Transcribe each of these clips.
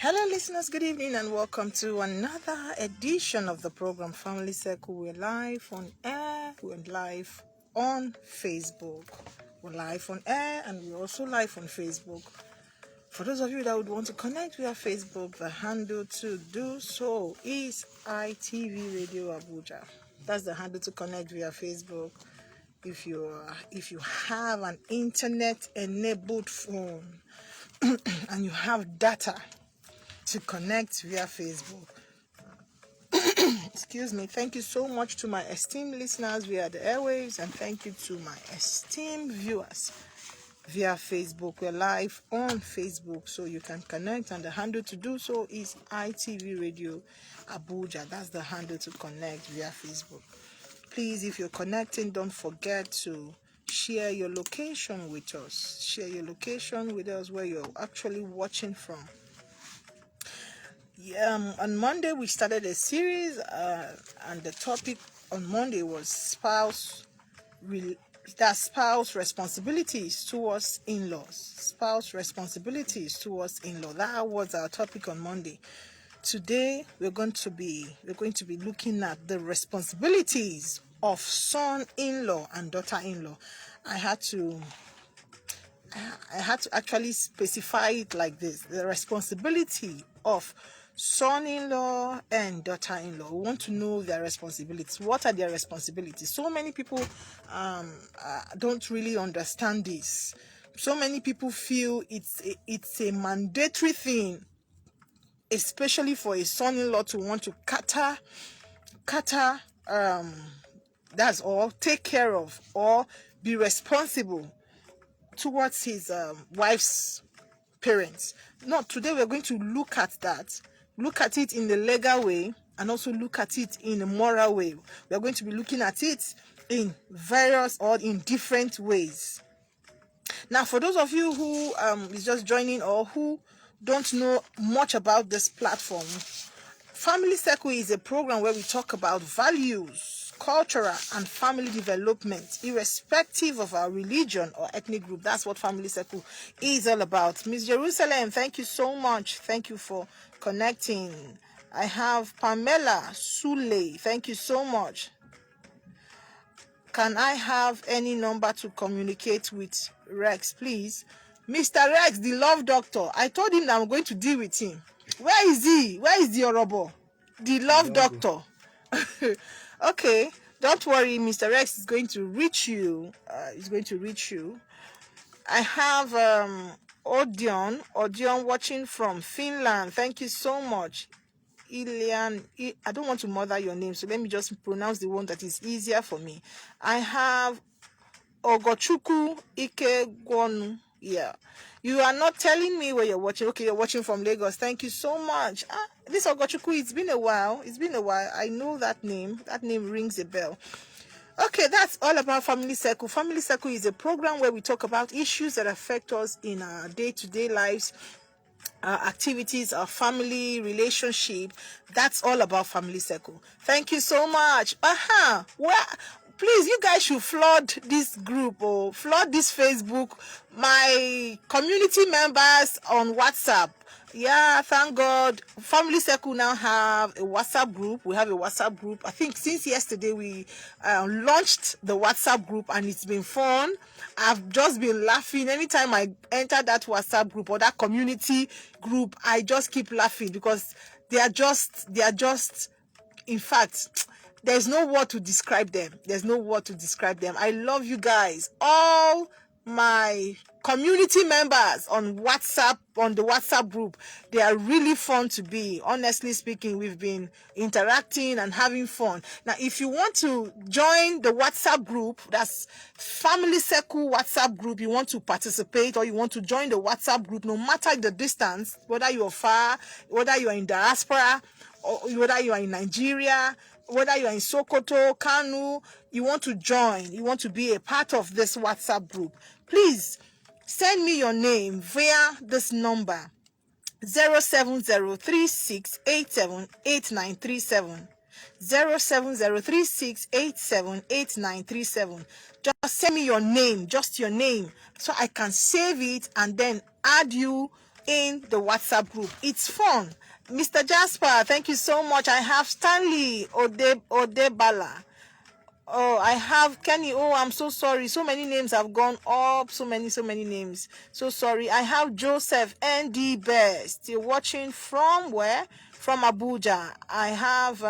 Hello, listeners. Good evening, and welcome to another edition of the program Family Circle. We're live on air. We're live on Facebook. We're live on air, and we're also live on Facebook. For those of you that would want to connect via Facebook, the handle to do so is ITV Radio Abuja. That's the handle to connect via Facebook. If you have an internet-enabled phone and you have data to connect via Facebook. Excuse me. Thank you so much to my esteemed listeners via the airwaves, and thank you to my esteemed viewers via Facebook. We're live on Facebook, so you can connect, and the handle to do so is ITV Radio Abuja. That's the handle to connect via Facebook. Please, if you're connecting, don't forget to share your location with us. Share your location with us where you're actually watching from. On Monday we started a series, and the topic on Monday was spouse responsibilities towards in-laws. Spouse responsibilities towards in-law. That was our topic on Monday. Today we're going to be looking at the responsibilities of son-in-law and daughter-in-law. I had to actually specify it like this: the responsibility of son-in-law and daughter-in-law. We want to know their responsibilities. What are their responsibilities? So many people don't really understand this. So many people feel it's a mandatory thing, especially for a son-in-law to want to that's all, take care of or be responsible towards his wife's parents. No, today we're going to look at that, look at it in the legal way, and also look at it in a moral way. We're going to be looking at it in various or in different ways. Now, for those of you who is just joining or who don't know much about this platform, Family Circle is a program where we talk about values, cultural and family development, irrespective of our religion or ethnic group. That's what Family Circle is all about. Miss Jerusalem, thank you so much. Thank you for connecting. I have Pamela Sule. Thank you so much. Can I have any number to communicate with Rex, please? Mr. Rex, the love doctor. I told him that I'm going to deal with him. Where is he? Where is the Orobo? The love doctor. Okay, don't worry. Mr. Rex is going to reach you. I have Odion watching from Finland. Thank you so much. Ilian, I don't want to mother your name, so let me just pronounce the one that is easier for me. I have Ogochuku Ikegwonu. Yeah. You are not telling me where you're watching. Okay, you're watching from Lagos. Thank you so much. This Ogochuku, it's been a while. I know that name. That name rings a bell. Okay, that's all about Family Circle. Family Circle is a program where we talk about issues that affect us in our day-to-day lives, our activities, our family relationship. That's all about Family Circle. Thank you so much. Please, you guys should flood this group or flood this Facebook. My community members on WhatsApp. Yeah, thank God. Family Circle now have a WhatsApp group. We have a WhatsApp group. I think since yesterday we launched the WhatsApp group, and it's been fun. I've just been laughing anytime I enter that WhatsApp group or that community group. I just keep laughing because they are just. In fact, there's no word to describe them. I love you guys. All my community members on WhatsApp, on the WhatsApp group, they are really fun to be. Honestly speaking, we've been interacting and having fun. Now, if you want to join the WhatsApp group, that's Family Circle WhatsApp group, you want to participate or you want to join the WhatsApp group, no matter the distance, whether you're far, whether you're in diaspora, or whether you are in Nigeria, whether you are in Sokoto, Kanu, you want to join, you want to be a part of this WhatsApp group, please send me your name via this number 07036878937. 07036878937. Just send me your name, just your name, so I can save it and then add you in the WhatsApp group. It's fun. Mr. Jasper, thank you so much. I have Stanley Odebala. Oh, I have Kenny. Oh, I'm so sorry. So many names have gone up. So many names. So sorry. I have Joseph ND Best. You're watching from where? From Abuja. I have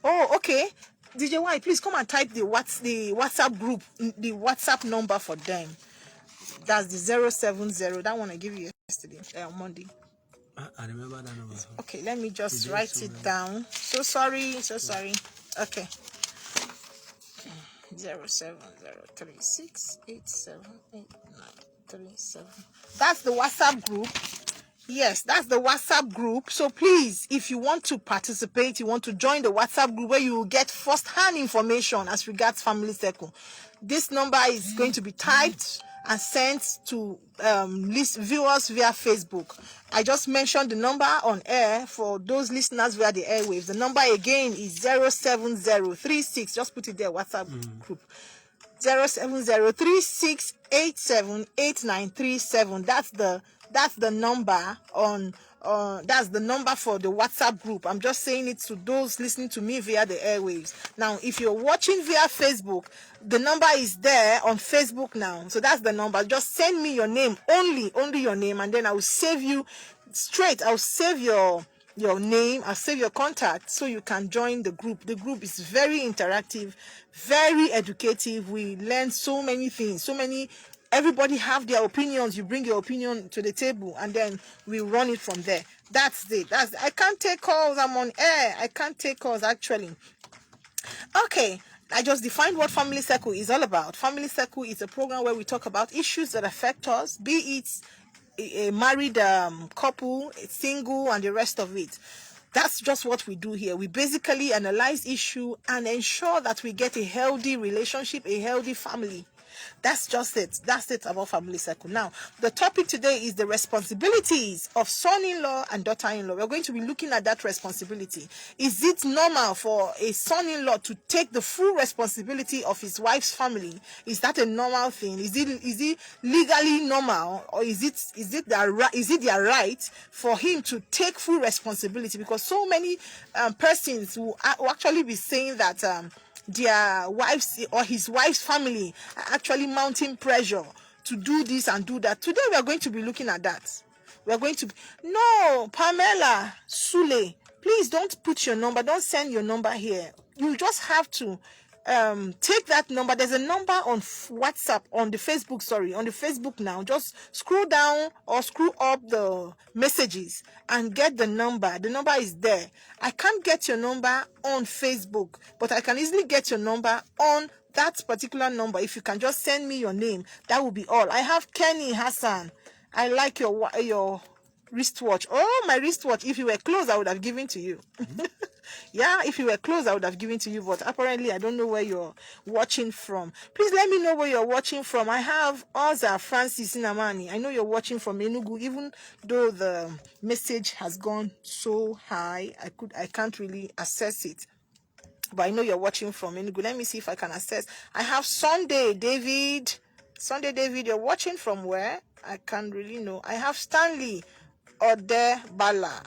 oh, okay. DJ Y, please come and type the WhatsApp group, the WhatsApp number for them. That's the 070. That one I gave you yesterday, on Monday. I remember that number. Okay, let me just write it down. So sorry. Okay. 07036878937. That's the WhatsApp group. Yes, that's the WhatsApp group. So please, if you want to participate, you want to join the WhatsApp group where you will get first-hand information as regards Family Circle, this number is going to be typed and sent to viewers via Facebook. I just mentioned the number on air for those listeners via the airwaves. The number again is 07036. Just put it there, WhatsApp group. 07036878937. That's the number on that's the number for the WhatsApp group. I'm just saying it to those listening to me via the airwaves. Now, if you're watching via Facebook, the number is there on Facebook now. So that's the number. Just send me your name, only your name, and then I will save you straight. I'll save your name, I'll save your contact so you can join the group. The group is very interactive, very educative. We learn so many things, everybody have their opinions. You bring your opinion to the table and then we run it from there. That's it. I can't take calls. I'm on air. I can't take calls actually. Okay. I just defined what Family Circle is all about. Family Circle is a program where we talk about issues that affect us, be it a married couple, a single, and the rest of it. That's just what we do here. We basically analyze issue and ensure that we get a healthy relationship, a healthy family. That's just it. That's it about Family Circle. Now, the topic today is the responsibilities of son-in-law and daughter-in-law. We're going to be looking at that responsibility. Is it normal for a son-in-law to take the full responsibility of his wife's family? Is that a normal thing? Is it legally normal, or is it their right for him to take full responsibility? Because so many persons will actually be saying that their wives or his wife's family are actually mounting pressure to do this and do that. Today we are going to be looking at that. No, Pamela Sule, please don't put your number, don't send your number here. You just have to take that number. There's a number on WhatsApp, on the Facebook now. Just scroll down or scroll up the messages and get the number. The number is there. I can't get your number on Facebook, but I can easily get your number on that particular number. If you can just send me your name, that will be all. I have Kenny Hassan. I like your wristwatch. Oh, my wristwatch. If you were close, I would have given to you. Yeah, if you were close, I would have given to you, but apparently I don't know where you're watching from. Please let me know where you're watching from. I have Oza Francis Inamani. I know you're watching from Enugu, even though the message has gone so high, I can't really access it. But I know you're watching from Enugu. Let me see if I can access. I have Sunday David. Sunday David, you're watching from where? I can't really know. I have Stanley Odebala.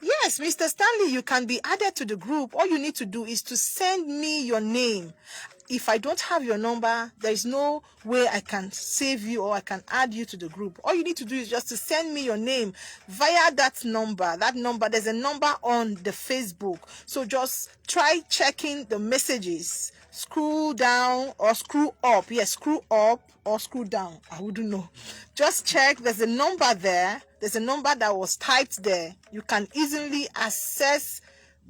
Yes, Mr. Stanley, you can be added to the group. All you need to do is to send me your name. If I don't have your number, there is no way I can save you or I can add you to the group. All you need to do is just to send me your name via that number. There's a number on the Facebook. So just try checking the messages. Scroll down or scroll up. Yes, scroll up or scroll down. I wouldn't know. Just check. There's a number there. There's a number that was typed there. You can easily access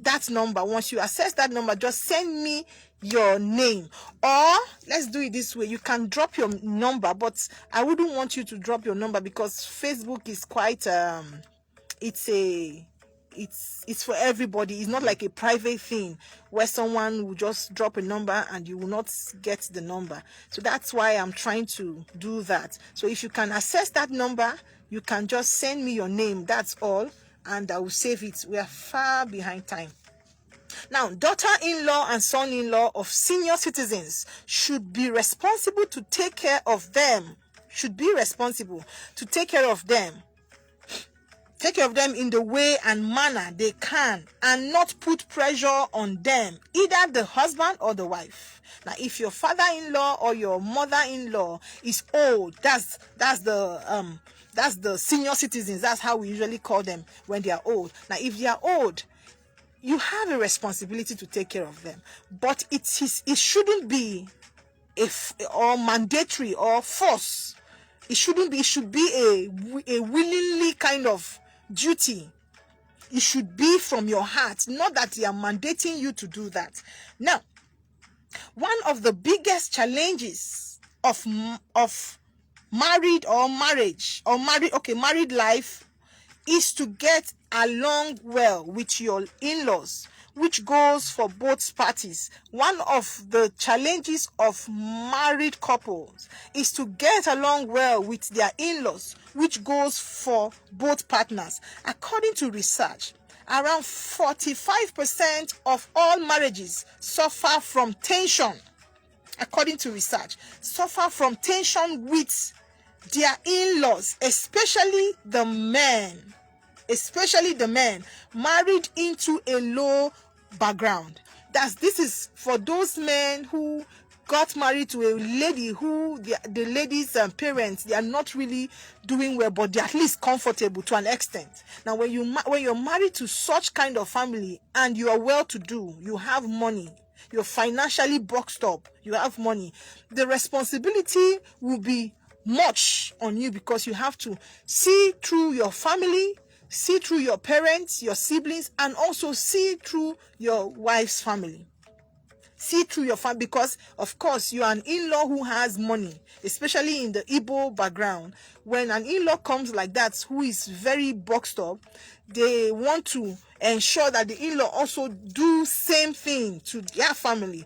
that number. Once you access that number, just send me your name. Or let's do it this way. You can drop your number, but I wouldn't want you to drop your number because Facebook is quite it's for everybody. It's not like a private thing where someone will just drop a number and you will not get the number. So that's why I'm trying to do that. So if you can access that number, you can just send me your name. That's all. And I will save it. We are far behind time. Now, daughter-in-law and son-in-law of senior citizens should be responsible to take care of them. should be responsible to take care of them. Take care of them in the way and manner they can, and not put pressure on them, either the husband or the wife. Now, if your father-in-law or your mother-in-law is old, that's the senior citizens. That's how we usually call them when they are old. Now, if they are old, you have a responsibility to take care of them, but it shouldn't be or mandatory or force. It shouldn't be. It should be a willingly kind of duty. It should be from your heart, not that they are mandating you to do that. Now, one of the biggest challenges of married life is to get along well with your in-laws, which goes for both parties. One of the challenges of married couples is to get along well with their in-laws, which goes for both partners. According to research, around 45% of all marriages suffer from tension. According to research, suffer from tension with their in-laws, especially the men married into a low background. This is for those men who got married to a lady who the lady's parents, they are not really doing well, but they're at least comfortable to an extent. Now, when you're married to such kind of family and you are well-to-do, you have money, you're financially boxed up, you have money, the responsibility will be much on you, because you have to see through your family, see through your parents, your siblings, and also see through your wife's family. See through your family, because of course you are an in-law who has money, especially in the Igbo background. When an in-law comes like that, who is very boxed up, they want to ensure that the in-law also do same thing to their family.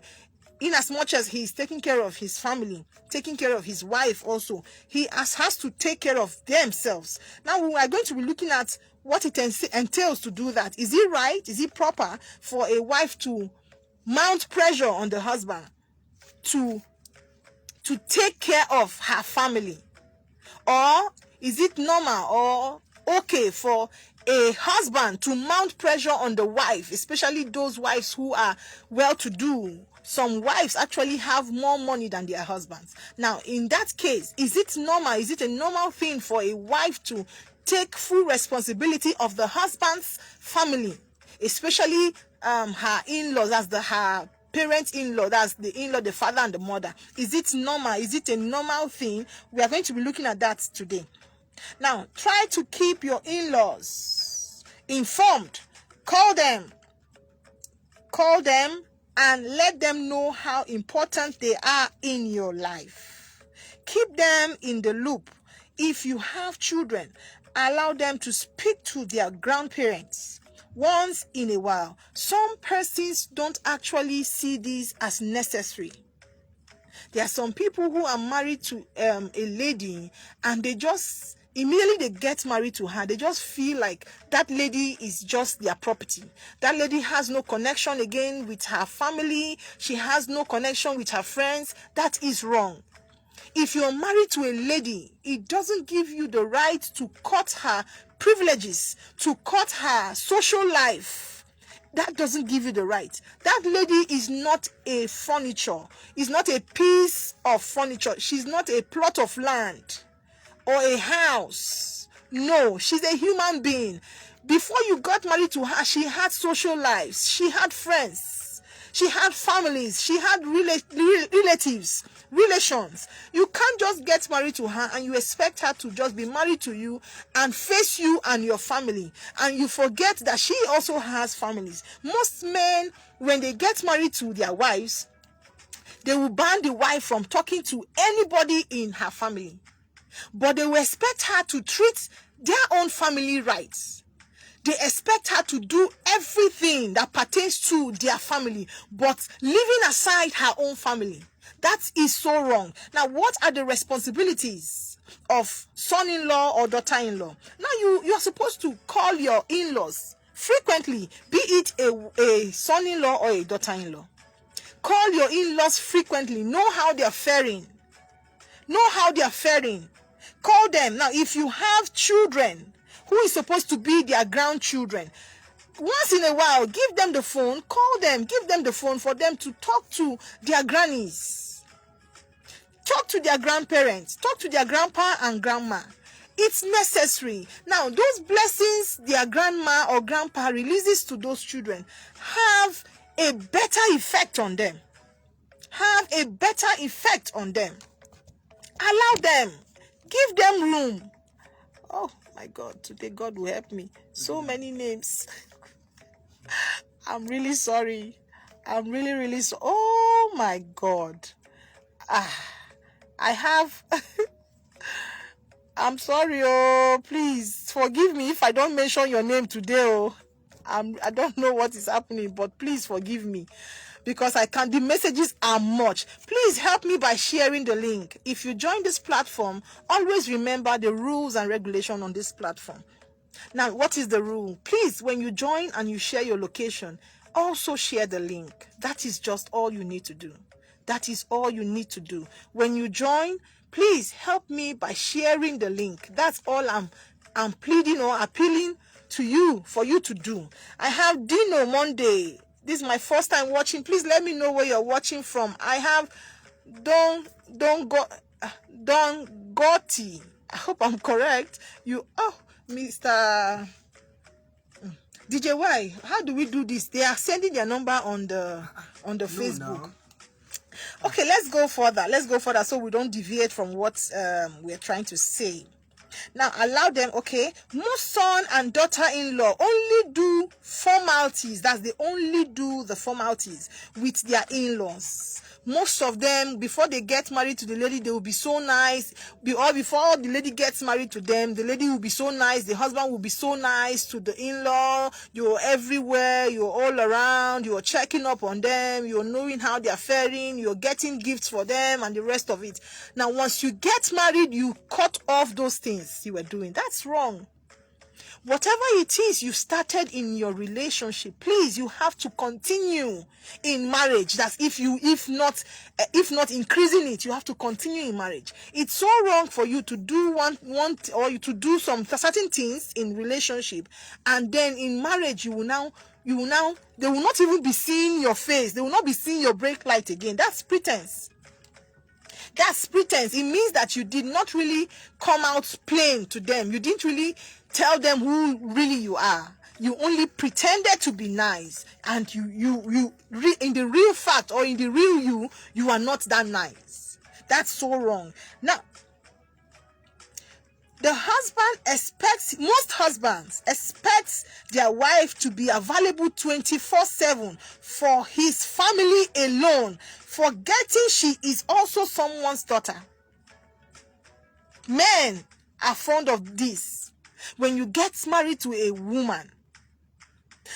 In as much as he is taking care of his family, taking care of his wife also, he has to take care of themselves. Now, we are going to be looking at what it entails to do that. Is it right? Is it proper for a wife to mount pressure on the husband to take care of her family? Or is it normal or okay for a husband to mount pressure on the wife, especially those wives who are well-to-do? Some wives actually have more money than their husbands. Now, in that case, is it normal? Is it a normal thing for a wife to take full responsibility of the husband's family, especially her in-laws, her parent in-law, that's the in-law, the father and the mother? Is it normal? Is it a normal thing? We are going to be looking at that today. Now, try to keep your in-laws informed. Call them and let them know how important they are in your life. Keep them in the loop. If you have children, allow them to speak to their grandparents once in a while. Some persons don't actually see this as necessary. There are some people who are married to a lady, and they just immediately they get married to her, they just feel like that lady is just their property. That lady has no connection again with her family. She has no connection with her friends. That is wrong. If you're married to a lady, it doesn't give you the right to cut her privileges, to cut her social life. That doesn't give you the right. That lady is not a furniture. Is not a piece of furniture. She's not a plot of land or a house. No, she's a human being. Before you got married to her, she had social lives. She had friends. She had families. She had relatives, relations. You can't just get married to her and you expect her to just be married to you and face you and your family. And you forget that she also has families. Most men, when they get married to their wives, they will ban the wife from talking to anybody in her family. But they will expect her to treat their own family rights. They expect her to do everything that pertains to their family, but leaving aside her own family. That is so wrong. Now, what are the responsibilities of son-in-law or daughter-in-law? Now, you are supposed to call your in-laws frequently, be it a son-in-law or a daughter-in-law. Call your in-laws frequently. Know how they are faring. Know how they are faring. Call them. Now, if you have children who is supposed to be their grandchildren, once in a while, give them the phone, call them, give them the phone for them to talk to their grannies, talk to their grandparents, talk to their grandpa and grandma. It's necessary. Now, those blessings their grandma or grandpa releases to those children have a better effect on them. Have a better effect on them. Allow them. Give them room. Oh my God, today God will help me. So many names. I'm really sorry. I'm really, really sorry. Oh my God. I have... I'm sorry, oh, please forgive me if I don't mention your name today, oh. I don't know what is happening, but please forgive me because the messages are much. Please help me by sharing the link. If you join this platform, always remember the rules and regulation on this platform. Now, what is the rule? Please, when you join and you share your location, also share the link. That is just all you need to do. That is all you need to do. When you join, please help me by sharing the link. That's all I'm pleading or appealing to you for you to do. I have Dino Monday. This is my first time watching. Please let me know where you're watching from. I have Don Gotti. I hope I'm correct. Mr. DJ Y. How do we do this? They are sending their number on the Facebook. No. Okay, let's go further so we don't deviate from what we're trying to say. Now, allow them, okay? Most son and daughter-in-law only do formalities. They only do the formalities with their in-laws. Most of them, before they get married to the lady, they will be so nice. Or before the lady gets married to them, the lady will be so nice. The husband will be so nice to the in-law. You're everywhere. You're all around. You're checking up on them. You're knowing how they're faring. You're getting gifts for them and the rest of it. Now, once you get married, you cut off those things you were doing. That's wrong. Whatever it is you started in your relationship, please, you have to continue in marriage. That's if not increasing it, you have to continue in marriage. It's so wrong for you to do or to do some certain things in relationship, and then in marriage they will not even be seeing your face. They will not be seeing your brake light again. That's pretense. That's pretense. It means that you did not really come out plain to them. You didn't really tell them who really you are. You only pretended to be nice, and you in the real fact or in the real you are not that nice. That's so wrong. Now, most husbands expect their wife to be available 24/7 for his family alone, forgetting she is also someone's daughter. Men are fond of this. When you get married to a woman,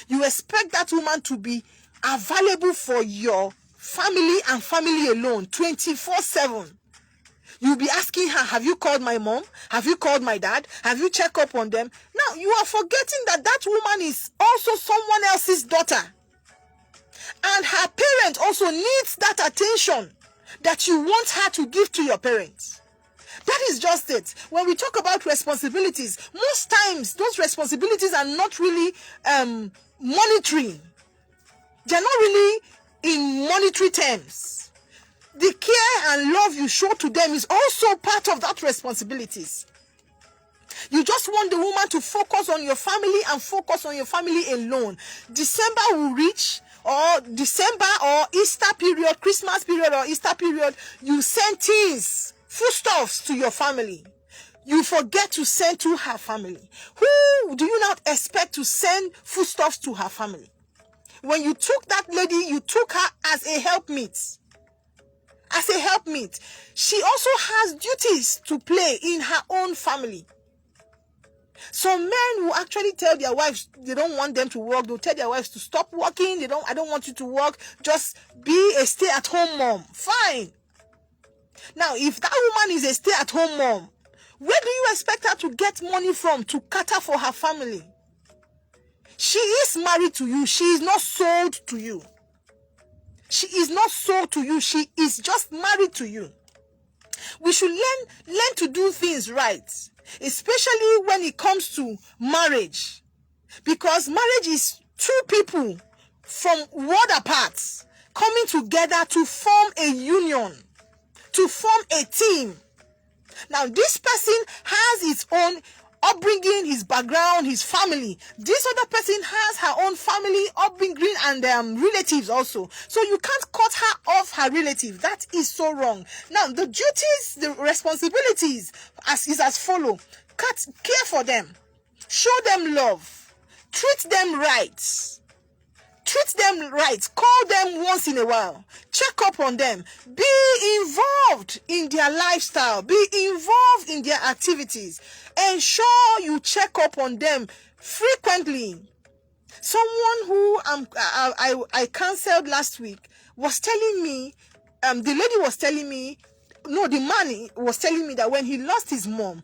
you expect that woman to be available for your family and family alone 24/7. You'll be asking her, have you called my mom? Have you called my dad? Have you checked up on them? Now, you are forgetting that woman is also someone else's daughter. And her parent also needs that attention that you want her to give to your parents. That is just it. When we talk about responsibilities, most times those responsibilities are not really monetary. They're not really in monetary terms. The care and love you show to them is also part of that responsibilities. You just want the woman to focus on your family and focus on your family alone. December will reach, or December or Easter period, Christmas period or Easter period, you send things, foodstuffs to your family. You forget to send to her family. Who do you not expect to send foodstuffs to her family? When you took that lady, you took her as a helpmeet. As a helpmeet. She also has duties to play in her own family. Some men will actually tell their wives they don't want them to work. They'll tell their wives to stop working. I don't want you to work. Just be a stay-at-home mom. Fine. Now, if that woman is a stay-at-home mom, where do you expect her to get money from to cater for her family? She is married to you. She is not sold to you. She is not sold to you. She is just married to you. We should learn to do things right, especially when it comes to marriage. Because marriage is two people from world apart coming together to form a union, to form a team. Now, this person has his own upbringing, his background, his family. This other person has her own family, upbringing, and relatives also. So you can't cut her off her relative. That is so wrong. Now, the duties, the responsibilities is as follow. Care for them. Show them love. Treat them right. Treat them right. Call them once in a while. Check up on them. Be involved in their lifestyle. Be involved in their activities. Ensure you check up on them frequently. Someone who I counseled last week was telling me, the lady was telling me, no, the man was telling me that when he lost his mom,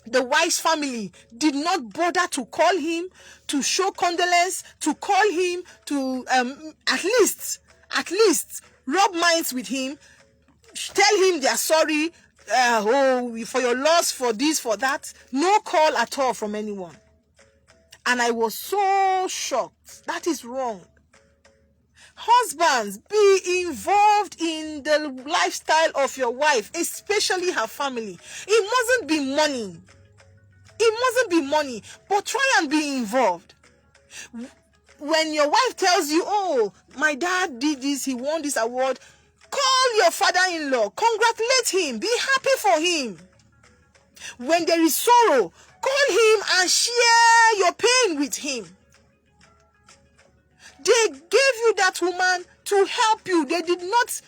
the wife's family did not bother to call him, to show condolence, to call him, to at least rub minds with him, tell him they are sorry, for your loss, for this, for that. No call at all from anyone. And I was so shocked. That is wrong. Husbands, be involved in the lifestyle of your wife, especially her family. It mustn't be money. It mustn't be money, but try and be involved. When your wife tells you, oh, my dad did this, he won this award, call your father-in-law, congratulate him, be happy for him. When there is sorrow, call him and share your pain with him. They gave you that woman to help you. They did not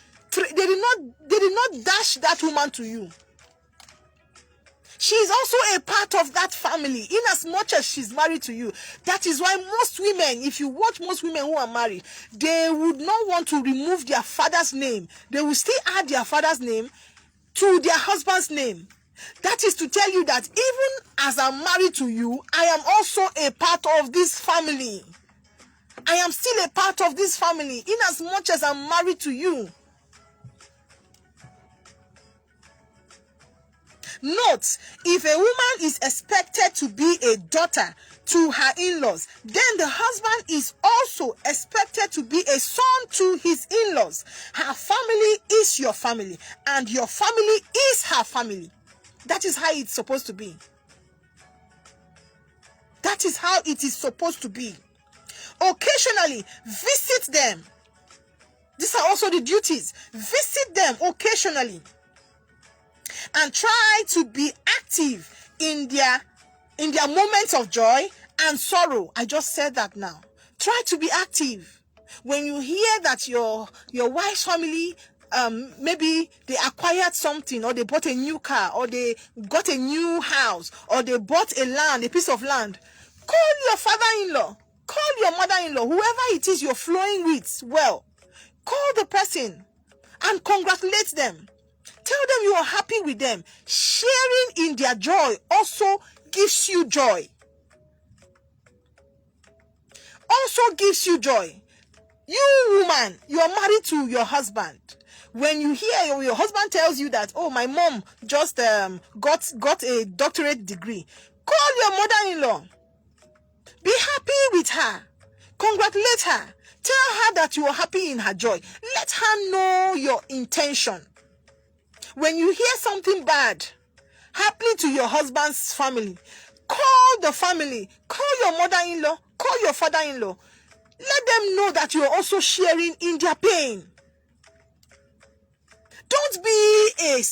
dash that woman to you. She is also a part of that family, in as much as she's married to you. That is why most women, if you watch most women who are married, they would not want to remove their father's name. They will still add their father's name to their husband's name. That is to tell you that even as I'm married to you, I am also a part of this family. I am still a part of this family, in as much as I'm married to you. Note, if a woman is expected to be a daughter to her in-laws, then the husband is also expected to be a son to his in-laws. Her family is your family, and your family is her family. That is how it's supposed to be. That is how it is supposed to be. Occasionally, visit them. These are also the duties. Visit them occasionally. And try to be active in their moments of joy and sorrow. I just said that now. Try to be active. When you hear that your wife's family, maybe they acquired something, or they bought a new car, or they got a new house, or they bought a piece of land, call your father-in-law, call your mother-in-law, whoever it is you're flowing with, well, call the person and congratulate them. Tell them you are happy with them. Sharing in their joy also gives you joy. Also gives you joy. You woman, you are married to your husband. When you hear your husband tells you that, oh, my mom just got a doctorate degree, call your mother-in-law. Be happy with her. Congratulate her. Tell her that you are happy in her joy. Let her know your intention. When you hear something bad happening to your husband's family, call the family, call your mother-in-law, call your father-in-law. Let them know that you are also sharing in their pain. Don't be a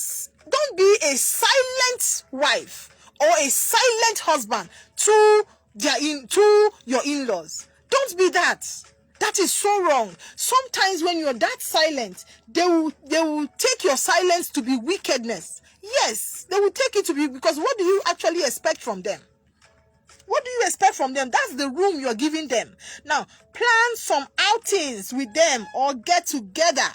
silent wife or a silent husband to your in-laws. Don't be that. That is so wrong. Sometimes when you're that silent, they will take your silence to be wickedness. Yes, they will take it to be, because what do you actually expect from them? What do you expect from them? That's the room you're giving them. Now, plan some outings with them or get together.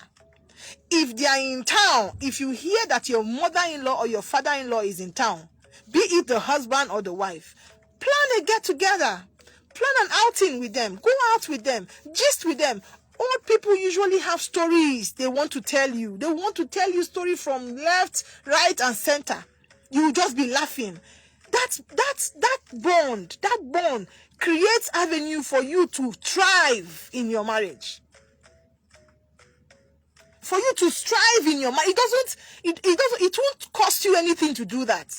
If they are in town, if you hear that your mother-in-law or your father-in-law is in town, be it the husband or the wife, plan a get together. Plan an outing with them. Go out with them. Gist with them. Old people usually have stories they want to tell you. They want to tell you story from left, right, and center. You will just be laughing. That bond creates avenue for you to thrive in your marriage. For you to strive in your marriage. It won't cost you anything to do that.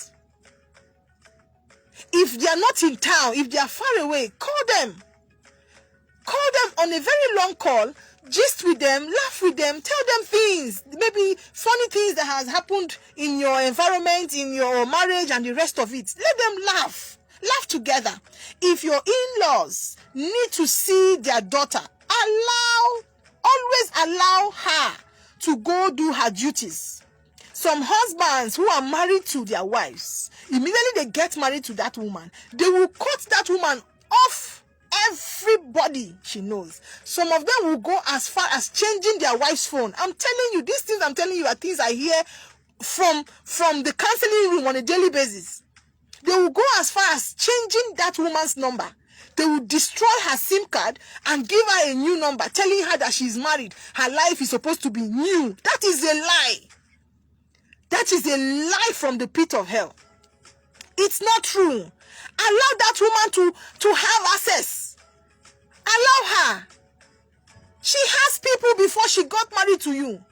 If they are not in town, if they are far away, call them. Call them on a very long call, gist with them, laugh with them, tell them things, maybe funny things that has happened in your environment, in your marriage and the rest of it. Let them laugh together. If your in-laws need to see their daughter, always allow her to go do her duties. Some husbands who are married to their wives, immediately they get married to that woman, they will cut that woman off everybody she knows. Some of them will go as far as changing their wife's phone. I'm telling you, these things I'm telling you are things I hear from the counseling room on a daily basis. They will go as far as changing that woman's number. They will destroy her SIM card and give her a new number, telling her that she's married. Her life is supposed to be new. That is a lie. That is a lie from the pit of hell. It's not true. Allow that woman to have access. Allow her. She has people before she got married to you.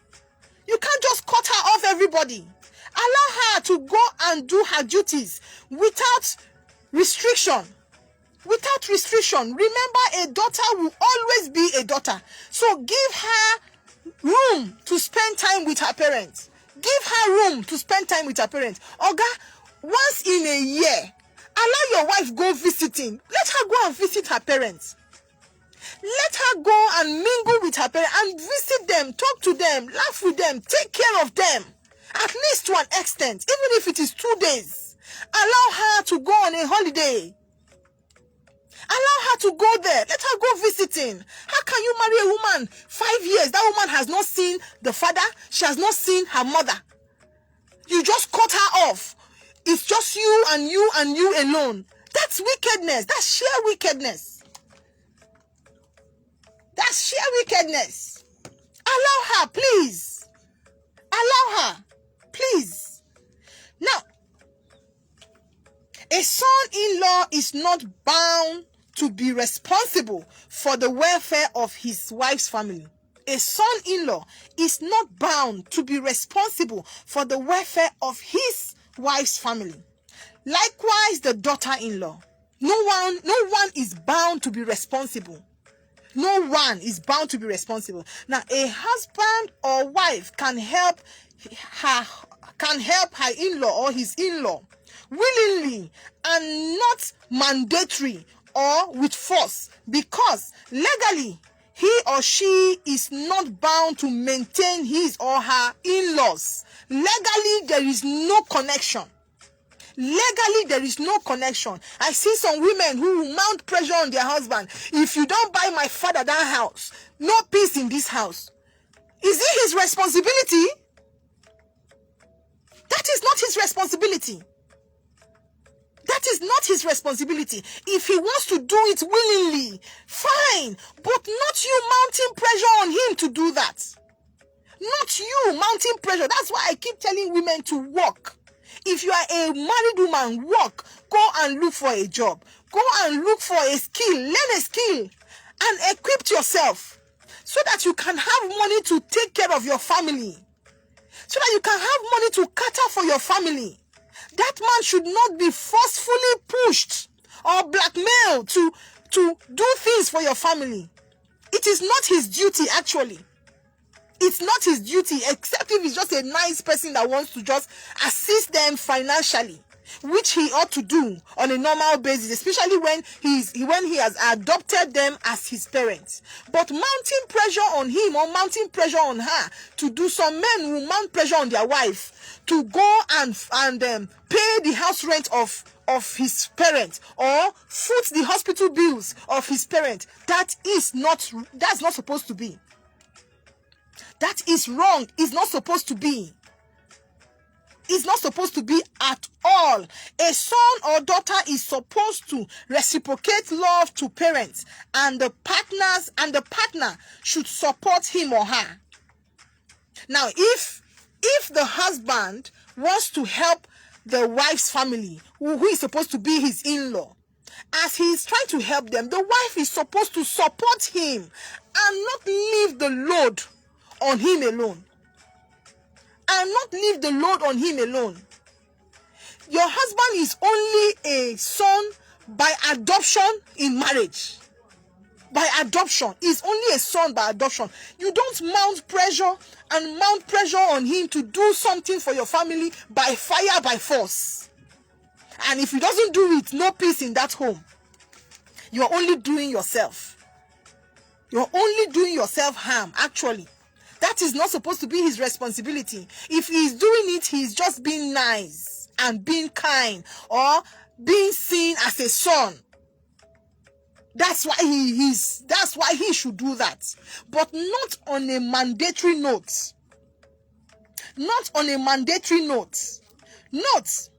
You can't just cut her off everybody. Allow her to go and do her duties without restriction. Without restriction. Remember, a daughter will always be a daughter. So give her room to spend time with her parents. Give her room to spend time with her parents. Oga, once in a year, allow your wife go visiting. Let her go and visit her parents. Let her go and mingle with her parents and visit them, talk to them, laugh with them, take care of them. At least to an extent, even if it is 2 days. Allow her to go on a holiday. Allow her to go there. Let her go visiting. How can you marry a woman 5 years? That woman has not seen the father. She has not seen her mother. You just cut her off. It's just you and you and you alone. That's wickedness. That's sheer wickedness. That's sheer wickedness. Allow her, please. Allow her, please. Now, a son-in-law is not bound to be responsible for the welfare of his wife's family. A son-in-law is not bound to be responsible for the welfare of his wife's family. Likewise, the daughter-in-law. No one is bound to be responsible. No one is bound to be responsible. Now, a husband or wife can help her in-law or his in-law willingly and not mandatory or with force, because legally he or she is not bound to maintain his or her in-laws. Legally, there is no connection. Legally, there is no connection. I see some women who will mount pressure on their husband. If you don't buy my father that house, no peace in this house. Is it his responsibility? That is not his responsibility. That is not his responsibility. If he wants to do it willingly, fine. But not you mounting pressure on him to do that. Not you mounting pressure. That's why I keep telling women to work. If you are a married woman, work. Go and look for a job. Go and look for a skill. Learn a skill. And equip yourself. So that you can have money to take care of your family. So that you can have money to cater for your family. That man should not be forcefully pushed or blackmailed to do things for your family. It is not his duty, actually. It's not his duty, except if he's just a nice person that wants to just assist them financially, which he ought to do on a normal basis, especially when he has adopted them as his parents. But mounting pressure on him or mounting pressure on her to do, some men will mount pressure on their wife to go and pay the house rent of his parents or foot the hospital bills of his parents. That's not supposed to be. That is wrong. It's not supposed to be. It's not supposed to be at all. A son or daughter is supposed to reciprocate love to parents, and the partner should support him or her. Now, if the husband wants to help the wife's family, who is supposed to be his in-law, as he is trying to help them, the wife is supposed to support him and not leave the load on him alone. Your husband is only a son by adoption in marriage. By adoption. He's only a son by adoption. You don't mount pressure on him to do something for your family by fire, by force. And if he doesn't do it, no peace in that home. You're only doing yourself. You're only doing yourself harm, actually. That is not supposed to be his responsibility. If he's doing it, he's just being nice and being kind, or being seen as a son. That's why he should do that. But not on a mandatory note. Not on a mandatory note. Note.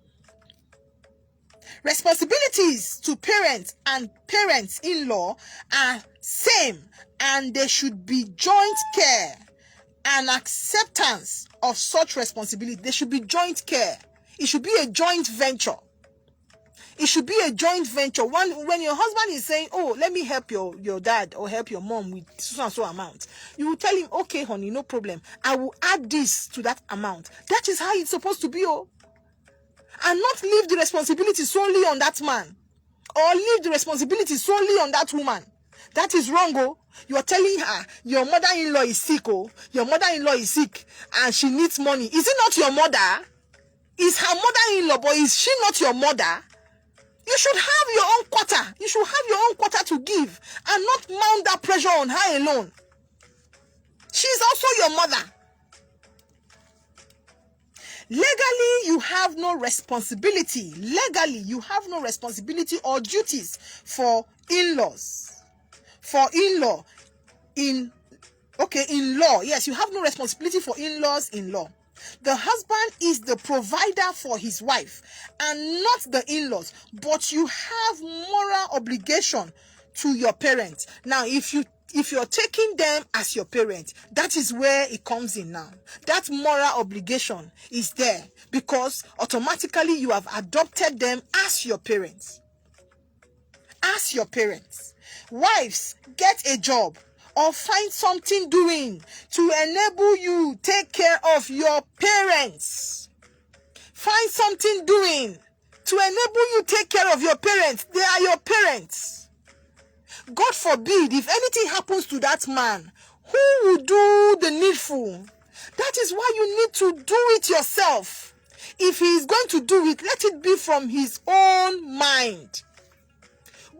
Responsibilities to parents and parents-in-law are same, and there should be joint care and acceptance of such responsibility. There should be joint care. It should be a joint venture. It should be a joint venture. When your husband is saying, oh, let me help your dad or help your mom with so and so amount, you will tell him, okay, honey, no problem. I will add this to that amount. That is how it's supposed to be, oh. And not leave the responsibility solely on that man, or leave the responsibility solely on that woman. That is wrong, oh. You are telling her your mother-in-law is sick, oh. Your mother-in-law is sick and she needs money. Is it not your mother? Is her mother-in-law, but is she not your mother? You should have your own quota. You should have your own quota to give, and not mount that pressure on her alone. She's also your mother. Legally, you have no responsibility. Legally, you have no responsibility or duties for in-laws. For in-law. In law. Yes, you have no responsibility for in-laws in law. The husband is the provider for his wife and not the in-laws, but you have moral obligation to your parents. Now, if you're taking them as your parents, that is where it comes in now. That moral obligation is there because automatically you have adopted them as your parents. As your parents. Wives, get a job or find something doing to enable you take care of your parents. Find something doing to enable you take care of your parents. They are your parents. God forbid, if anything happens to that man, who will do the needful? That is why you need to do it yourself. If he is going to do it, let it be from his own mind.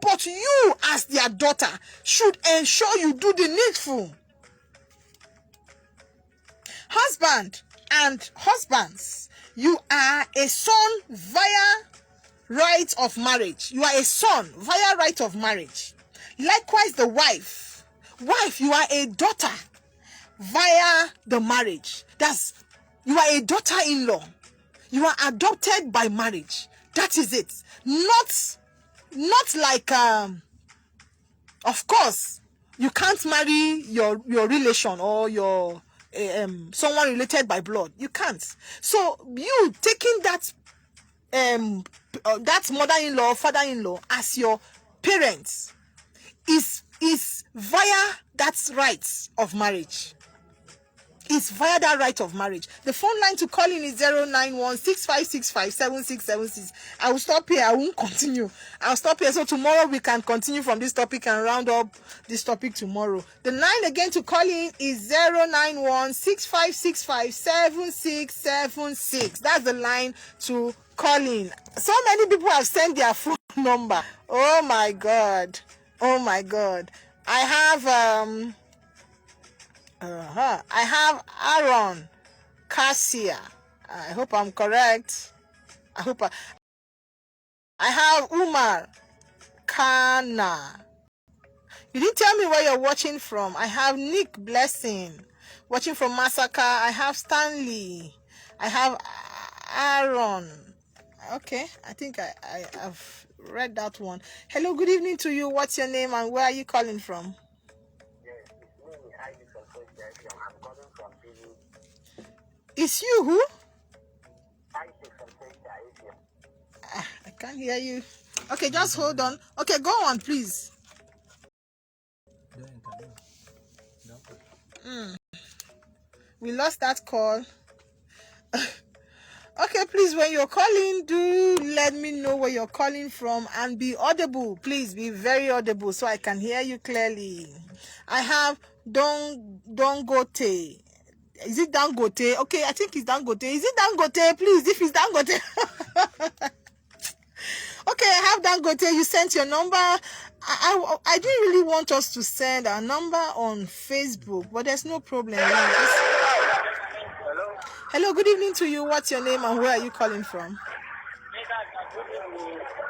But you, as their daughter, should ensure you do the needful. Husband and husbands, you are a son via right of marriage. You are a son via right of marriage. Likewise, the wife. Wife, you are a daughter via the marriage. You are a daughter-in-law. You are adopted by marriage. That is it. Not like, of course, you can't marry your relation or your someone related by blood. You can't. So you taking that mother-in-law, father-in-law as your parents is via that right of marriage. It's via that right of marriage. The phone line to call in is 091-6565-7676. I will stop here. I won't continue. I'll stop here so tomorrow we can continue from this topic and round up this topic tomorrow. The line again to call in is 091-6565-7676. That's the line to call in. So many people have sent their phone number. Oh my God. Oh my God. I have Aaron Cassia. I hope I'm correct. I have Umar Kana. You didn't tell me where you're watching from. I have Nick Blessing watching from Massacre. I have Stanley. I have Aaron. Okay, I think I have read that one. Hello, good evening to you. What's your name and where are you calling from? Yes, it's me, Ivy from Social. I'm calling from TV. It's you who? Ivy from Social. I can't hear you. Okay, just hold on. Okay, go on, please. We lost that call. Okay, please, when you're calling, do let me know where you're calling from and be audible. Please be very audible so I can hear you clearly. I have Dangote. Is it Dangote? Okay, I think it's Dangote. Is it Dangote? Please, if it's Dangote. Okay, I have Dangote. You sent your number. I didn't really want us to send our number on Facebook, but there's no problem. Hello? Hello, good evening to you. What's your name and where are you calling from?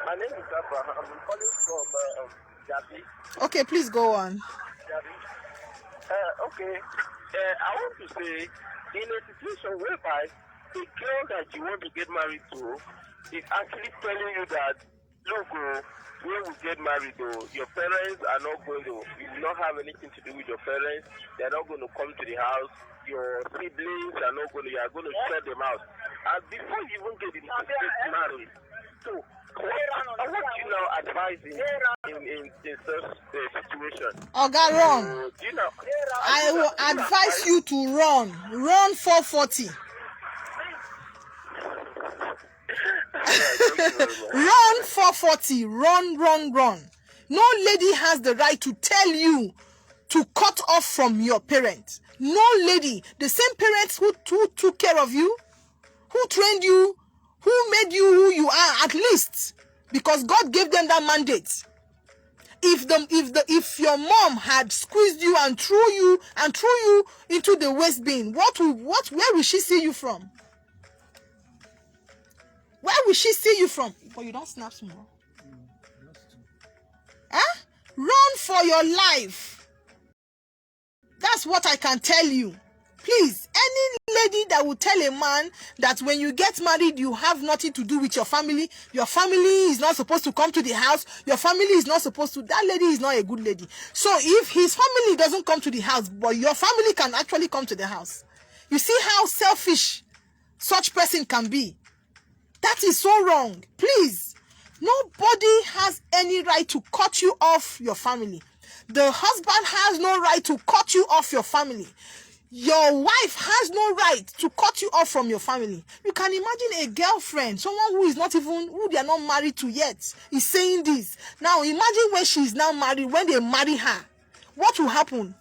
My name is Abraham. I'm calling from Jabi. Okay, please go on. Jabi. Okay. I want to say, in a situation whereby the girl that you want to get married to is actually telling you that, look, when we get married, your parents are not going to, you will not have anything to do with your parents. They're not going to come to the house. Your siblings are not going to, you are going to shut them out. And before you even get married, so what you now advising in such a situation? Oga, run. You know, I will advise you to run. Run 440. Run 440. Run. No lady has the right to tell you to cut off from your parents. No lady. The same parents who took care of you, who trained you, who made you who you are, at least, because God gave them that mandate. If your mom had squeezed you and threw you into the waste bin, where will she see you from? Where will she see you from? But you don't snap small. Huh? Run for your life. That's what I can tell you. Please, any lady that will tell a man that when you get married, you have nothing to do with your family is not supposed to come to the house, your family is not supposed to, that lady is not a good lady. So if his family doesn't come to the house, but your family can actually come to the house, you see how selfish such person can be. That is so wrong. Please, nobody has any right to cut you off your family. The husband has no right to cut you off your family. Your wife has no right to cut you off from your family. You can imagine a girlfriend, someone who they are not married to yet, is saying this. Now imagine when she is now married, when they marry her, what will happen?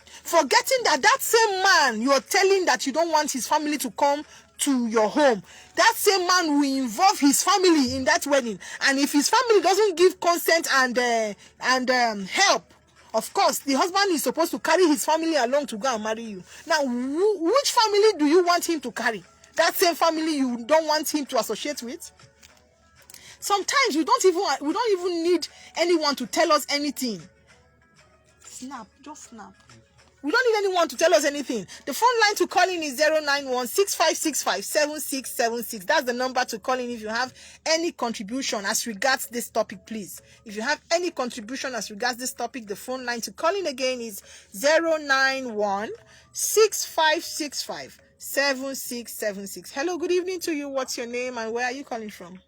Forgetting that same man you are telling that you don't want his family to come to your home, that same man will involve his family in that wedding. And if his family doesn't give consent and help, of course, the husband is supposed to carry his family along to go and marry you. Now, which family do you want him to carry? That same family you don't want him to associate with? Sometimes we don't even need anyone to tell us anything. Snap, just snap. We don't need anyone to tell us anything. The phone line to call in is 091-6565-7676. That's the number to call in if you have any contribution as regards this topic, please. If you have any contribution as regards this topic, the phone line to call in again is 091-6565-7676. Hello, good evening to you. What's your name and where are you calling from?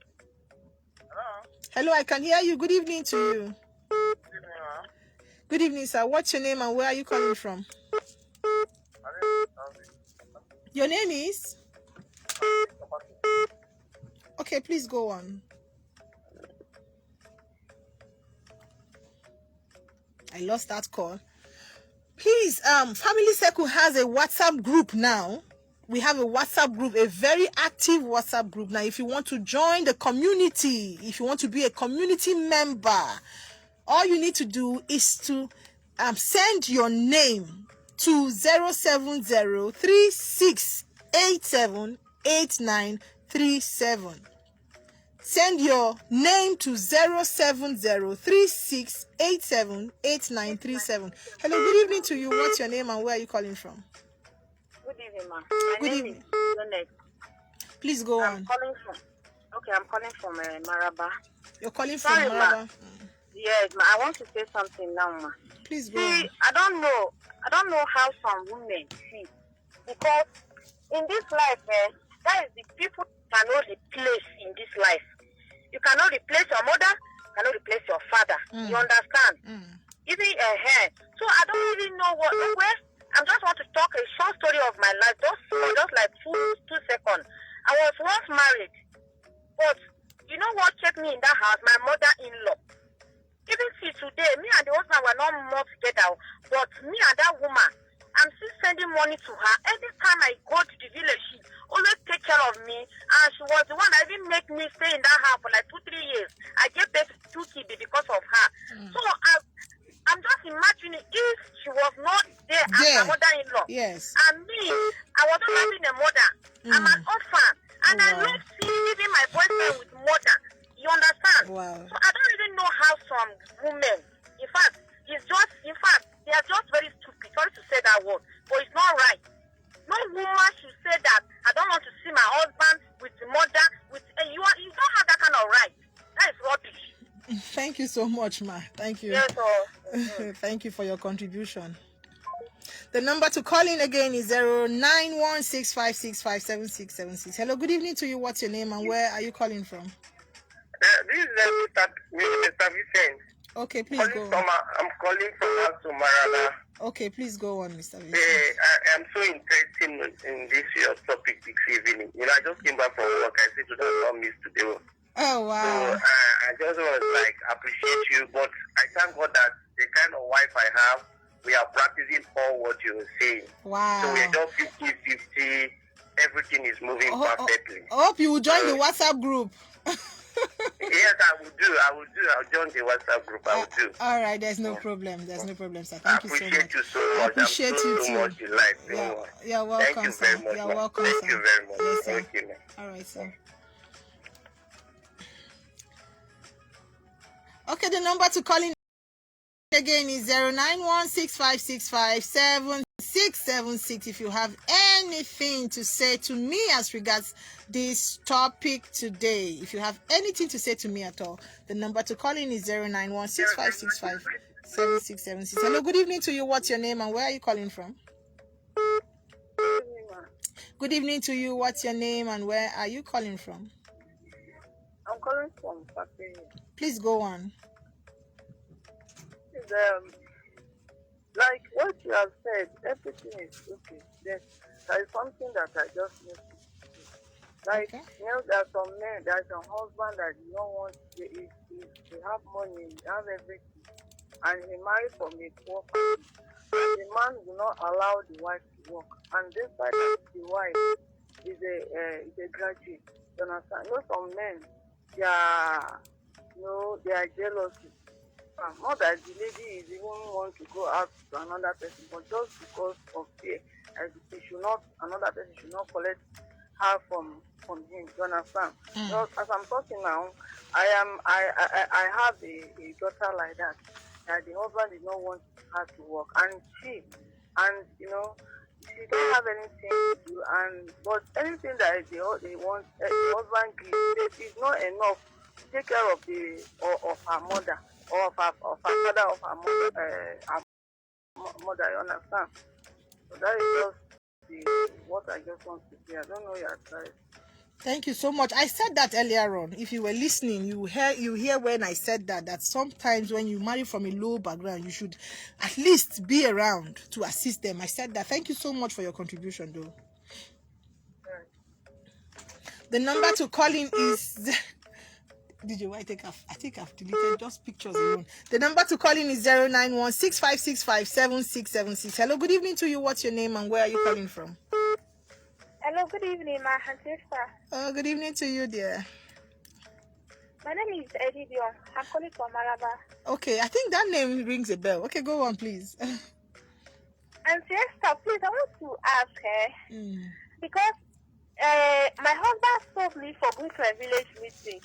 Hello, I can hear you. Good evening to you. Good evening, sir. What's your name and where are you calling from? Your name is? Okay, please go on. I lost that call. Please, Family Circle has a WhatsApp group now. We have a WhatsApp group, a very active WhatsApp group. Now, if you want to join the community, if you want to be a community member, all you need to do is to send your name to 07036878937. Send your name to 07036878937. Hello, good evening to you. What's your name and where are you calling from? Good evening, ma. Good evening. Please go on. Okay, I'm calling from Maraba. You're calling from Sorry, ma. Maraba. Yes, ma. I want to say something now, ma. Please go See, on. I don't know how some women see, because in this life, that is the people cannot replace in this life. You cannot replace your mother, cannot replace your father. You understand? Even a hair. So I don't really know what. Where I just want to talk a short story of my life, just like 2 seconds. I was once married, but you know what kept me in that house? My mother-in-law. Even see today, me and the husband were not more together, but me and that woman, I'm still sending money to her. Every time I go to the village, she always take care of me, and she was the one that even make me stay in that house for like 2-3 years. I gave birth to 2 kids because of her. So I'm just imagining if she was not there as my mother-in-law. Yes. And me, I was not having a mother. I'm an orphan, and I love seeing even my boyfriend with mother. You understand? Wow. So I don't even know how some women, in fact, they are just very stupid. Sorry to say that word, but it's not right. No woman should say that I don't want to see my husband with the mother. You don't have that kind of right. That is rubbish. Thank you so much, ma. Thank you. Yes, Thank you for your contribution. The number to call in again is 09165657676. Hello, good evening to you. What's your name and where are you calling from? This is Mr. Vincent. Okay, please go on. I'm calling from Marala. Okay, please go on, Mr. Vincent. I am so interested in this your topic this evening. I just came back from work. I said to not miss today. Oh, wow. So I just want to appreciate you, but I thank God that the kind of wife I have, we are practicing all what you're saying. Wow. So we're just 50-50. Everything is moving perfectly. I hope you will join the WhatsApp group. Yes, I will do. I'll join the WhatsApp group. I will do. All right, there's no problem, sir. Thank you so much. I appreciate you so much. I appreciate you too. Much in life. You're welcome, Thank you sir. very much. You're welcome, Thank sir. you very much. Yes, sir. Thank you, man. All right, sir. Okay, the number to call in again is 09165657676. If you have anything to say to me as regards this topic today, if you have anything to say to me at all, the number to call in is 09165657676. Hello, good evening to you. What's your name and where are you calling from? Good evening to you. What's your name and where are you calling from? I'm calling from Pakistan. Please go on. Like what you have said, everything is okay. There is something that I just need to do. Like, there are some men, there are some husbands that you don't want, they have money, they have everything, and he married from a poor family. And the man will not allow the wife to work. And despite that, the wife is a graduate. You understand? Some men, they are jealous. Not that the lady is even want to go out to another person, but just because of fear, another person should not collect her from him. You understand? Just as I'm talking now, I have a daughter like that the husband did not want her to work, and she don't have anything to do, but anything that they want, the husband gives, is not enough to take care of her mother. Or of her father, of her mother, you understand? So that is just what I just want to say. I don't know your side. Thank you so much. I said that earlier on. If you were listening, you hear when I said that sometimes when you marry from a low background, you should at least be around to assist them. I said that. Thank you so much for your contribution, though. Right. The number to call in is... I think I've deleted just pictures alone. The number to call in is 09165657676. Hello, good evening to you. What's your name and where are you calling from? Hello, good evening, my sister. Good evening to you, dear. My name is Eddie Dion. I'm calling from Maraba. Okay, I think that name rings a bell. Okay, go on, please. And sister, please, I want to ask her because my husband stopped me for going to a village meeting.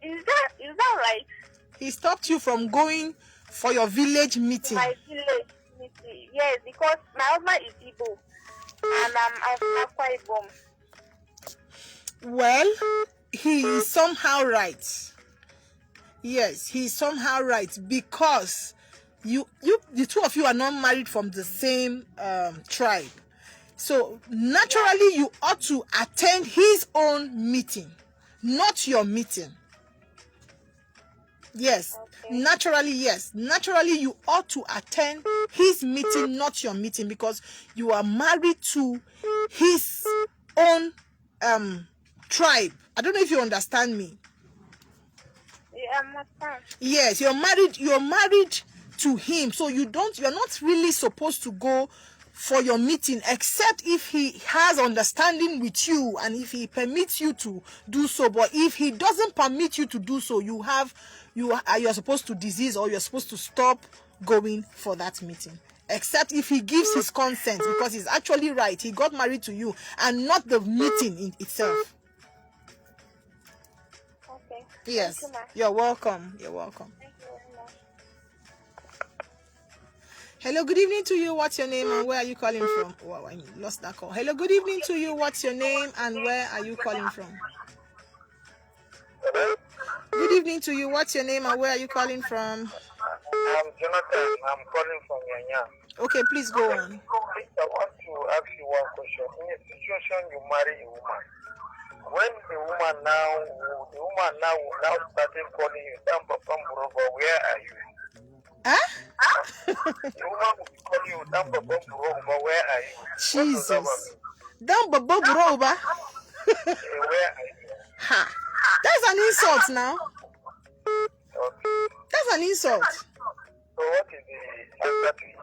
Is that right? He stopped you from going for your village meeting? My village meeting, yes, because my husband is Igbo and I'm Akwa Ibom. Well, he is somehow right. Yes, he is somehow right, because the two of you are not married from the same tribe. So naturally, you ought to attend his own meeting, not your meeting. Yes, naturally, yes. Naturally, you ought to attend his meeting, not your meeting, because you are married to his own tribe. I don't know if you understand me. Yeah, I'm not fine. Yes, you're married to him, so you're not really supposed to go for your meeting, except if he has understanding with you and if he permits you to do so. But if he doesn't permit you to do so, you're supposed to desist, or you're supposed to stop going for that meeting, except if he gives his consent, because he's actually right. He got married to you and not the meeting in itself. Okay. Yes, Thank you, ma. you're welcome. You're welcome. Thank you very much. Hello, good evening to you. What's your name and where are you calling from? Wow, I lost that call. Hello, good evening to you. What's your name and where are you calling from? Good evening to you. What's your name and where are you calling from? I'm Jonathan. I'm calling from Yanya. Okay, please go on. I want to ask you one question. In a situation you marry a woman, when the woman now started calling you, where are you? Huh? The woman will be calling you, where are you? Jesus. Down Baba Buroba. Where are you? Ha. That's an insult now. Okay. That's an insult. So what is the answer to it?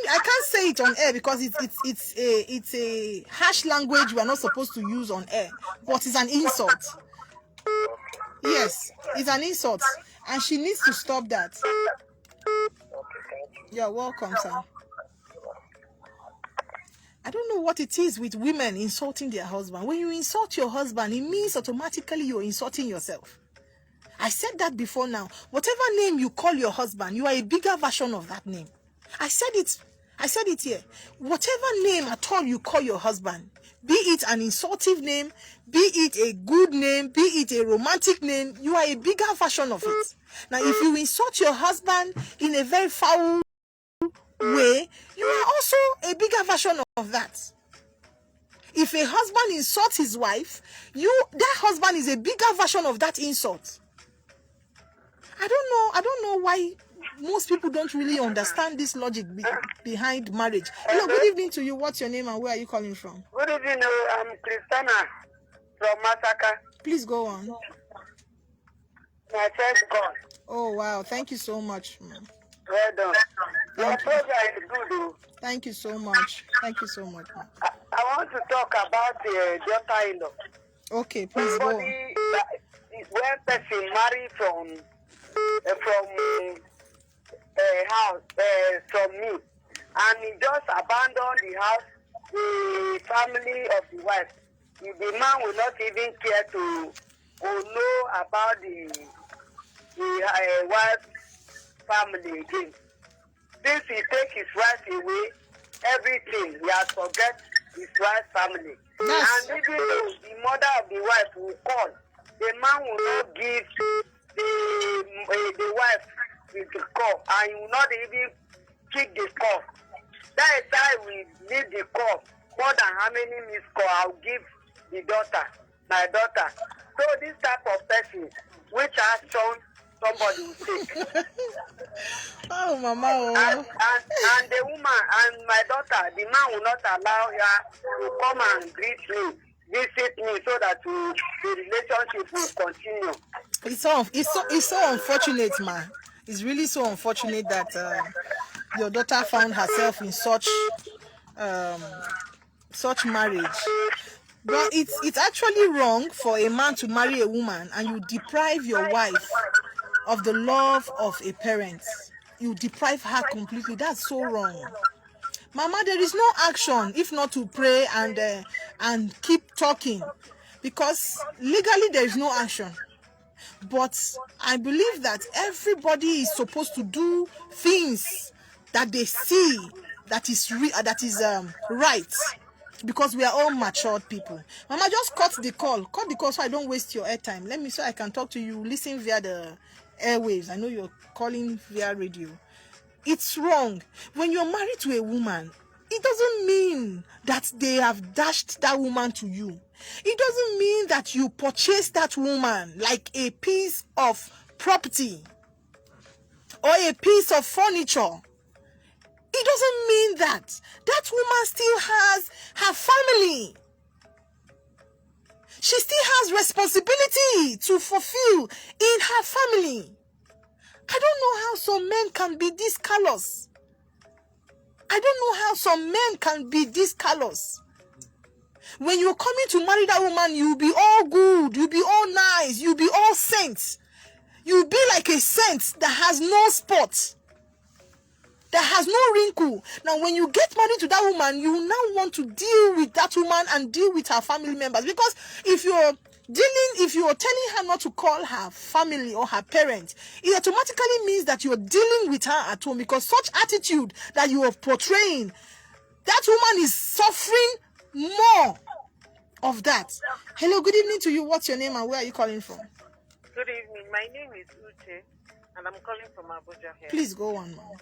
I can't say it on air because it's a harsh language we are not supposed to use on air. But it's an insult. Yes, it's an insult. And she needs to stop that. Okay, thank you. You're welcome, sir. I don't know what it is with women insulting their husband. When you insult your husband, it means automatically you're insulting yourself. I said that before now. Whatever name you call your husband, you are a bigger version of that name. I said it here. Whatever name at all you call your husband, be it an insultive name, be it a good name, be it a romantic name, you are a bigger version of it. Now, if you insult your husband in a very foul way, you are also a bigger version of that. If a husband insults his wife, that husband is a bigger version of that insult. I don't know why most people don't really understand this logic behind marriage. Hello, good evening to you. What's your name and where are you calling from? Good evening. I'm Christina from Masaka. Please go on. My first call. Oh, wow. Thank you so much. Well done. Your Thank you. program is good. Though. Thank you so much. Thank you so much. I want to talk about the daughter-in-law. Okay, please go on. When person marry from house from me, and he just abandon the house, the family of the wife. The man will not even care to know about the wife's family again. Since he take his wife away, everything he has forget his wife's family. Yes. And even though the mother of the wife will call, the man will not give the wife the call, and he will not even kick the call. That is why we need the call. More than how many missed call I'll give the daughter, my daughter. So this type of person, which action somebody will take. Oh, Mama. And the woman and my daughter, the man will not allow her to come and greet me, visit me, so that the relationship will continue. It's so unfortunate, man. It's really so unfortunate that your daughter found herself in such marriage. But it's actually wrong for a man to marry a woman and you deprive your wife of the love of a parent. You deprive her completely. That's so wrong. Mama, there is no action if not to pray and keep talking, because legally there is no action. But I believe that everybody is supposed to do things that they see that is right. because we are all matured people. Mama, just cut the call so I don't waste your airtime. Let me, so I can talk to you. Listen via the airwaves. I know you're calling via radio. It's wrong. When you're married to a woman, it doesn't mean that they have dashed that woman to you. It doesn't mean that you purchase that woman like a piece of property or a piece of furniture. It doesn't mean that. That woman still has her family. She still has responsibility to fulfill in her family. I don't know how some men can be this callous. I don't know how some men can be this callous. When you're coming to marry that woman, you'll be all good, you'll be all nice, you'll be all saints. You'll be like a saint that has no spot, that has no wrinkle. Now, when you get married to that woman, you now want to deal with that woman and deal with her family members. Because if you're telling her not to call her family or her parents, it automatically means that you're dealing with her at home, because such attitude that you are portraying, that woman is suffering more of that. Hello, good evening to you. What's your name and where are you calling from? Good evening. My name is Uche and I'm calling from Abuja here. Please go on, ma'am.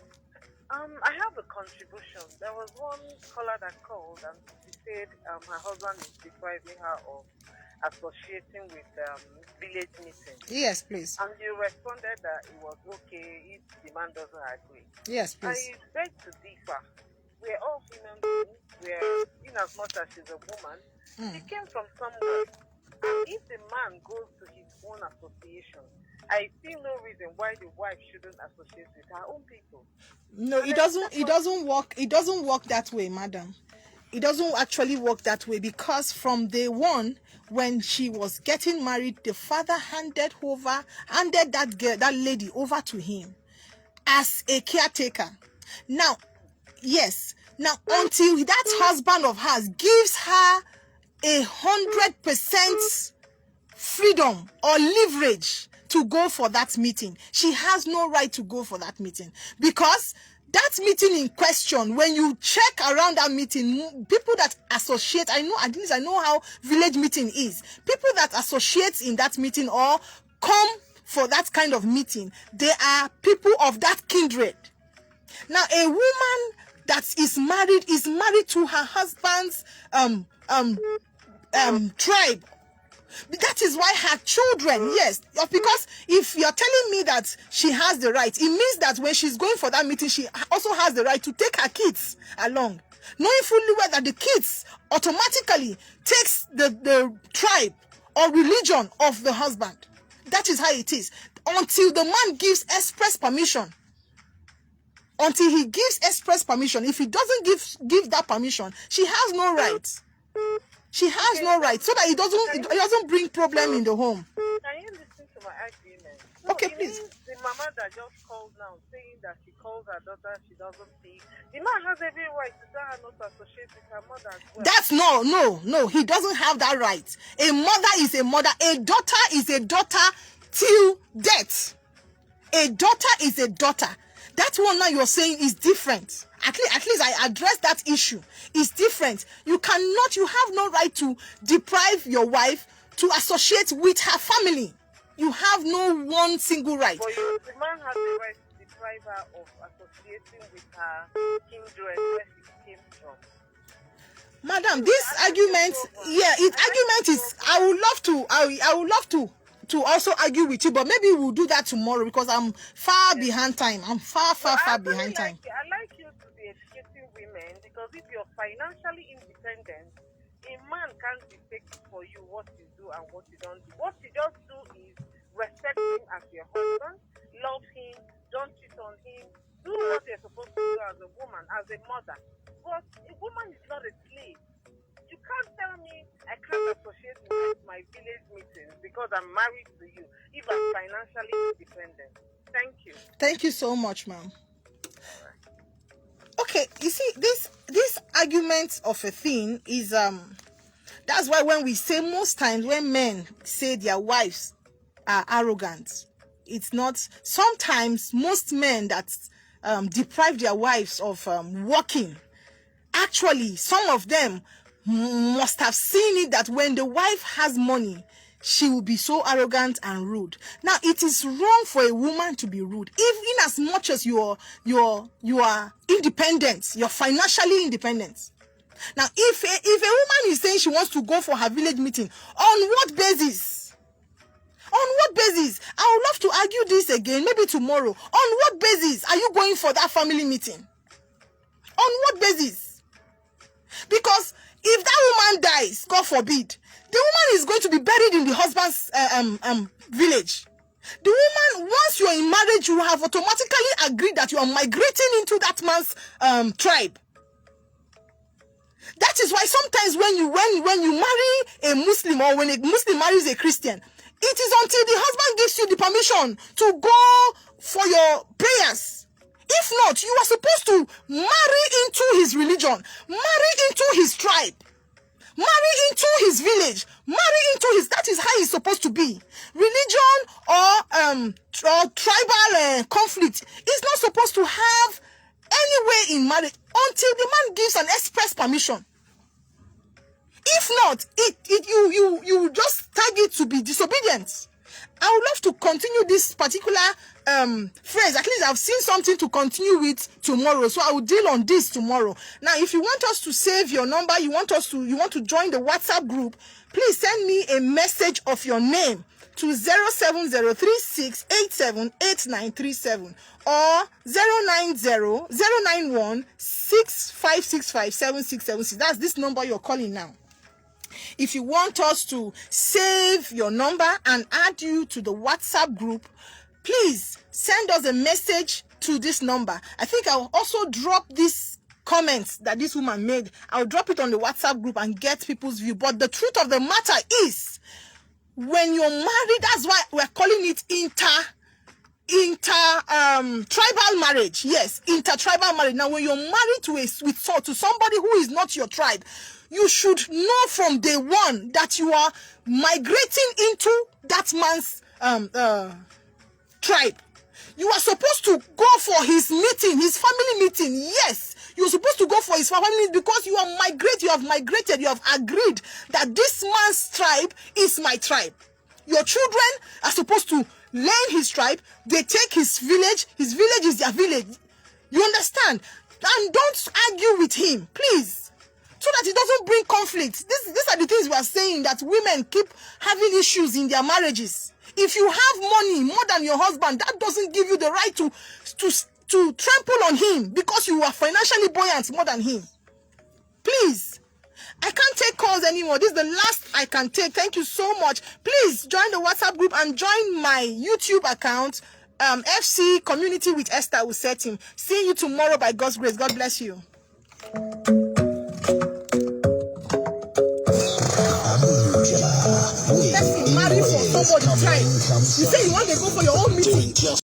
I have a contribution. There was one caller that called and she said her husband is depriving her of associating with village meetings. Yes, please. And you responded that it was okay if the man doesn't agree. Yes, please. I beg to differ. We're all human beings. We're, in as much as she's a woman, she came from somewhere. And if the man goes to his own association, I see no reason why the wife shouldn't associate with her own people. No, it doesn't work. It doesn't work that way, madam. It doesn't actually work that way, because from day one, when she was getting married, the father handed that lady over to him as a caretaker. Now, yes. Now, until that husband of hers gives her 100% freedom or leverage to go for that meeting, she has no right to go for that meeting. Because that meeting in question, when you check around that meeting, people that associate, at least I know how village meeting is. People that associate in that meeting or come for that kind of meeting, they are people of that kindred. Now, a woman that is married to her husband's tribe. That is why her children, yes, because if you're telling me that she has the right, it means that when she's going for that meeting, she also has the right to take her kids along, knowing fully well that the kids automatically takes the tribe or religion of the husband. That is how it is. Until the man gives express permission. Until he gives express permission. If he doesn't give that permission, she has no right. She has no right, so that it doesn't bring problem in the home. Can you listen to my argument? So okay, please. The mama that just called now, saying that she calls her daughter, she doesn't see. The man has every right to tell her not to associate with her mother as well. That's no. He doesn't have that right. A mother is a mother. A daughter is a daughter till death. A daughter is a daughter. That one now you're saying is different. At least I addressed that issue. It's different. You have no right to deprive your wife to associate with her family. You have no one single right. But the man has the right to deprive her of associating with her kindred where she came from. Madam, this argument is, I would love to also argue with you, but maybe we'll do that tomorrow, because I'm far behind time. I'm far behind time. I like you to be educating women, because if you're financially independent, a man can't dictate for you what you do and what you don't do. What you just do is respect him as your husband, love him, don't cheat on him, do what you're supposed to do as a woman, as a mother. But a woman is not a slave. You can't tell me I can't associate with my village meetings because I'm married to you if I'm financially independent. Thank you. Thank you so much, ma'am. Okay, you see, this argument of a thing is that's why when we say, most times when men say their wives are arrogant, it's not. Sometimes most men that deprive their wives of working, actually some of them, must have seen it that when the wife has money, she will be so arrogant and rude. Now, it is wrong for a woman to be rude, even as much as you are independent, you're financially independent. Now, if a woman is saying she wants to go for her village meeting, on what basis? On what basis? I would love to argue this again, maybe tomorrow. On what basis are you going for that family meeting? On what basis? Because if that woman dies, God forbid, the woman is going to be buried in the husband's village. The woman, once you're in marriage, you have automatically agreed that you are migrating into that man's tribe. That is why sometimes when you marry a Muslim, or when a Muslim marries a Christian, it is until the husband gives you the permission to go for your prayers. If not, you are supposed to marry into his religion, marry into his tribe, marry into his village, marry into his, that is how it's supposed to be. Religion or tribal conflict is not supposed to have any way in marriage until the man gives an express permission. If not, you just tag it to be disobedience. I would love to continue this particular phrase. At least I've seen something to continue with tomorrow, so I will deal on this tomorrow. Now, if you want us to save your number, you want to join the WhatsApp group, please send me a message of your name to 07036878937 or 090-091-6565-7676. That's this number you're calling now. If you want us to save your number and add you to the WhatsApp group, please send us a message to this number. I think I'll also drop this comments that this woman made. I'll drop it on the WhatsApp group and get people's view. But the truth of the matter is, when you're married, that's why we're calling it tribal marriage. Yes, intertribal marriage. Now, when you're married to somebody who is not your tribe, you should know from day one that you are migrating into that man's tribe. You are supposed to go for his meeting, his family meeting. Yes, you're supposed to go for his family meeting because you have migrated, you have agreed that this man's tribe is my tribe. Your children are supposed to learn his tribe. They take his village is their village. You understand? And don't argue with him, please, so that it doesn't bring conflict. These are the things we are saying, that women keep having issues in their marriages. If you have money more than your husband, that doesn't give you the right to trample on him because you are financially buoyant more than him. Please, I can't take calls anymore. This is the last I can take. Thank you so much. Please join the WhatsApp group and join my YouTube account, FC Community with Esther Usetim. See you tomorrow by God's grace. God bless you. Marry for somebody's time. You say you want to go for your own meeting.